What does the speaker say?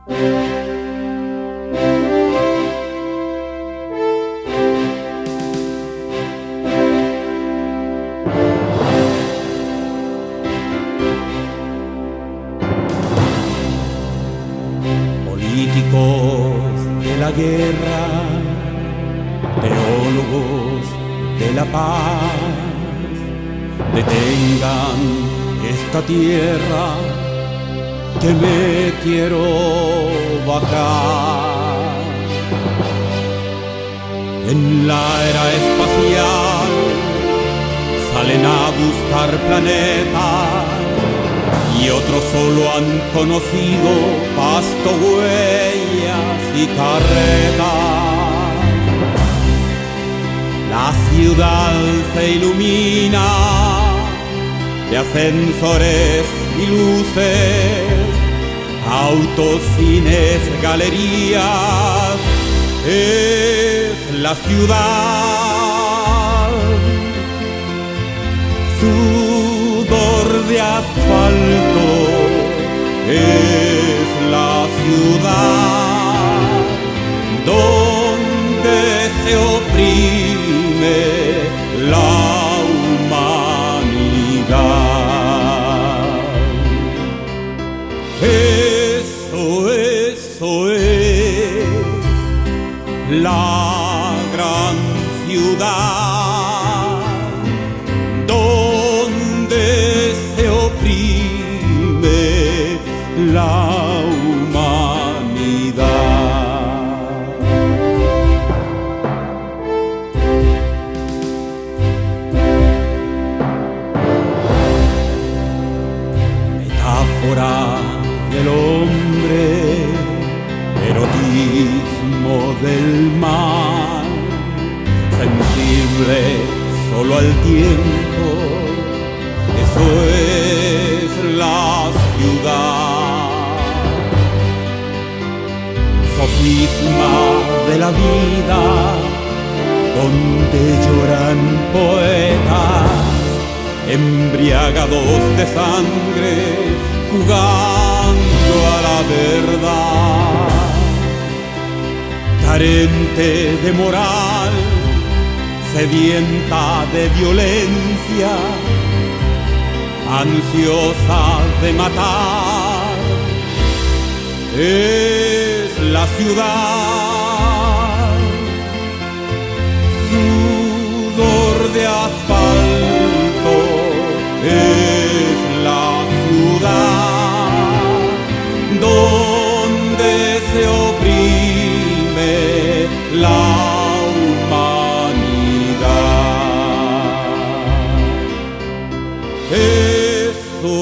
Políticos de la guerra, teólogos de la paz, detengan esta tierra que me quiero bajar. En la era espacial salen a buscar planetas y otros solo han conocido pasto, huellas y carretas. La ciudad se ilumina de ascensores y luces, autos, cines, galerías. Es la ciudad, sudor de asfalto, es la ciudad donde se oprime la humanidad. Eso es la gran ciudad donde se oprime la humanidad. Metáfora del hombre, erotismo del mal, sensible solo al tiempo, eso es la ciudad. Sofisma de la vida, donde lloran poetas, embriagados de sangre, jugando a la verdad. Carente de moral, sedienta de violencia, ansiosa de matar, es la ciudad, sudor de asfalto, es la ciudad donde se oprime la humanidad. Eso